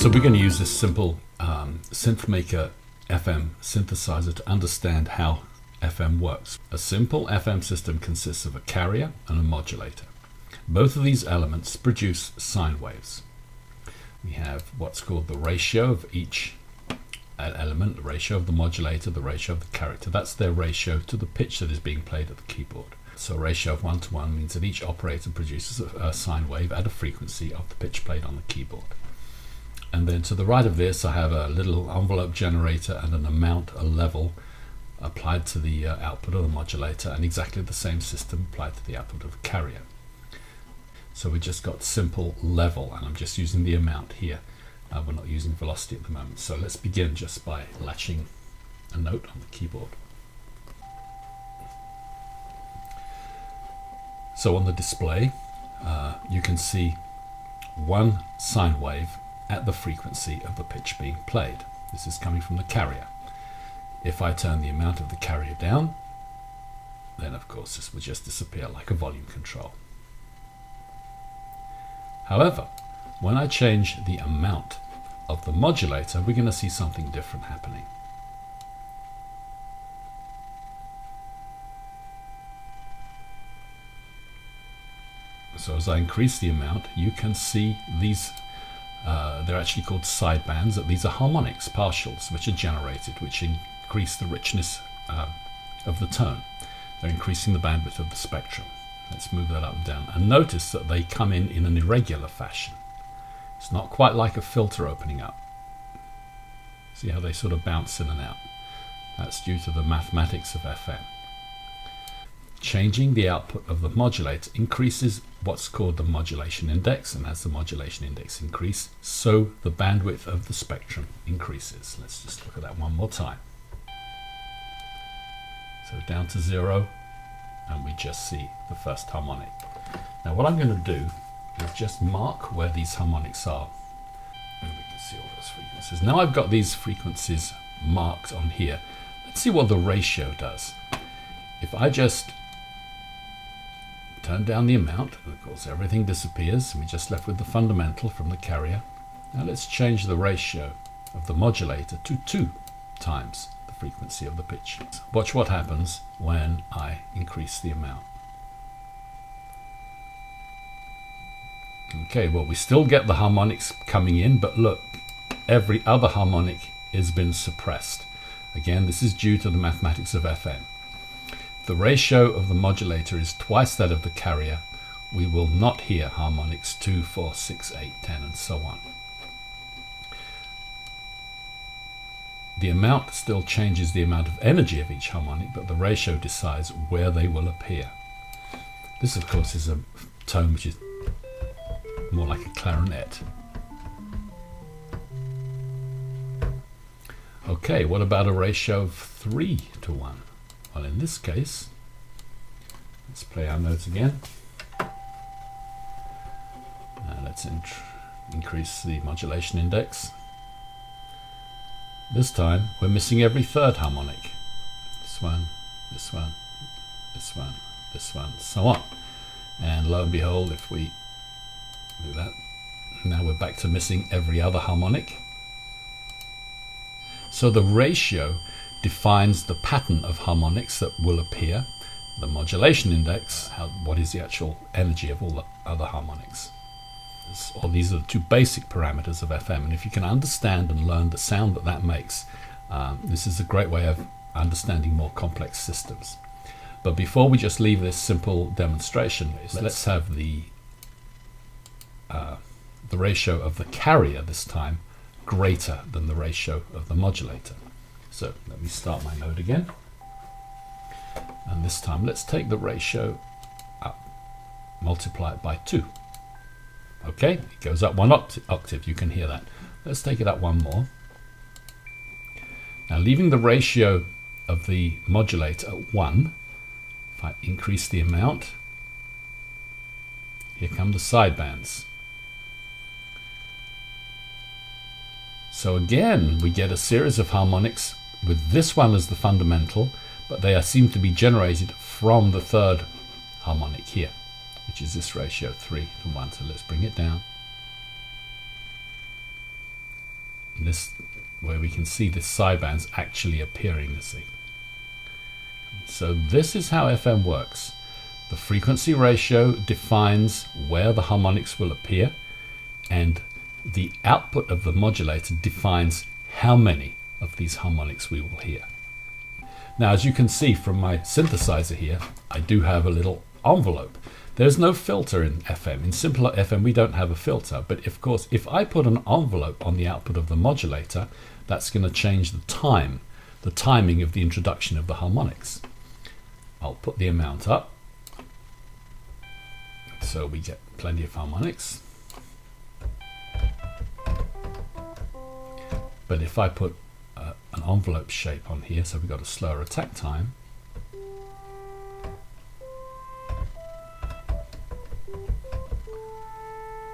So we're going to use this simple SynthMaker FM synthesizer to understand how FM works. A simple FM system consists of a carrier and a modulator. Both of these elements produce sine waves. We have what's called the ratio of each element, the ratio of the modulator, the ratio of the carrier. That's their ratio to the pitch that is being played at the keyboard. So a ratio of 1 to 1 means that each operator produces a sine wave at a frequency of the pitch played on the keyboard. And then to the right of this I have a little envelope generator and an amount, a level applied to the output of the modulator, and exactly the same system applied to the output of the carrier. So we just got simple level, and I'm just using the amount here. We're not using velocity at the moment. So let's begin just by latching a note on the keyboard. So on the display you can see one sine wave at the frequency of the pitch being played. This is coming from the carrier. If I turn the amount of the carrier down, then of course this will just disappear like a volume control. However, when I change the amount of the modulator, we're going to see something different happening. So as I increase the amount, you can see these they're actually called sidebands. These are harmonics, partials, which are generated, which increase the richness of the tone. They're increasing the bandwidth of the spectrum. Let's move that up and down. And notice that they come in an irregular fashion. It's not quite like a filter opening up. See how they sort of bounce in and out? That's due to the mathematics of FM. Changing the output of the modulator increases what's called the modulation index, and as the modulation index increases, so the bandwidth of the spectrum increases. Let's just look at that one more time. So down to 0, and we just see the first harmonic. Now what I'm going to do is just mark where these harmonics are, and we can see all those frequencies. Now I've got these frequencies marked on here. Let's see what the ratio does. If I just turn down the amount, and of course everything disappears, and we're just left with the fundamental from the carrier. Now let's change the ratio of the modulator to 2 times the frequency of the pitch. Watch what happens when I increase the amount. Okay, well we still get the harmonics coming in, but look, every other harmonic has been suppressed. Again, this is due to the mathematics of FM. The ratio of the modulator is twice that of the carrier. We will not hear harmonics 2, 4, 6, 8, 10 and so on. The amount still changes the amount of energy of each harmonic, but the ratio decides where they will appear. This of course is a tone which is more like a clarinet. Okay, what about a ratio of 3 to 1? Well, in this case, let's play our notes again. Let's increase the modulation index. This time, we're missing every third harmonic. This one, this one, this one, this one, so on. And lo and behold, if we do that, now we're back to missing every other harmonic. So the ratio defines the pattern of harmonics that will appear. The modulation index, what is the actual energy of all the other harmonics. These are the 2 basic parameters of FM, and if you can understand and learn the sound that makes, this is a great way of understanding more complex systems. But before we just leave this simple demonstration, let's have the ratio of the carrier this time greater than the ratio of the modulator. So let me start my node again, and this time let's take the ratio up, multiply it by 2. Okay, it goes up 1 octave, you can hear that. Let's take it up 1 more. Now leaving the ratio of the modulator at 1, if I increase the amount, here come the sidebands. So again, we get a series of harmonics with this one as the fundamental, but they seem to be generated from the third harmonic here, which is this ratio 3 to 1. So let's bring it down. this, where we can see the sidebands actually appearing, you see. So this is how FM works. The frequency ratio defines where the harmonics will appear, and the output of the modulator defines how many of these harmonics we will hear. Now, as you can see from my synthesizer here, I do have a little envelope. There's no filter in FM. In simpler FM, we don't have a filter. But of course, if I put an envelope on the output of the modulator, that's going to change the timing of the introduction of the harmonics. I'll put the amount up, so we get plenty of harmonics. But if I put an envelope shape on here, so we've got a slower attack time,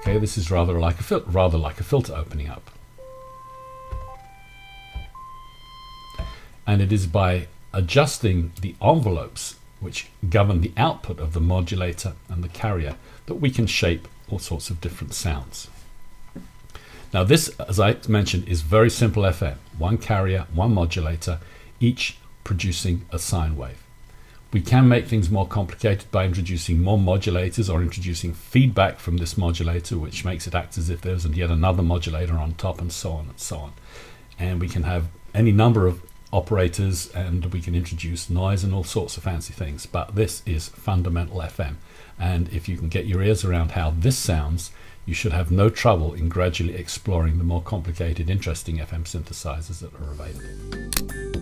okay, this is rather like a filter opening up. And it is by adjusting the envelopes which govern the output of the modulator and the carrier that we can shape all sorts of different sounds. Now this, as I mentioned, is very simple FM. One carrier, one modulator, each producing a sine wave. We can make things more complicated by introducing more modulators or introducing feedback from this modulator, which makes it act as if there's yet another modulator on top, and so on and so on. And we can have any number of operators, and we can introduce noise and all sorts of fancy things. But this is fundamental FM. And if you can get your ears around how this sounds, you should have no trouble in gradually exploring the more complicated, interesting FM synthesizers that are available.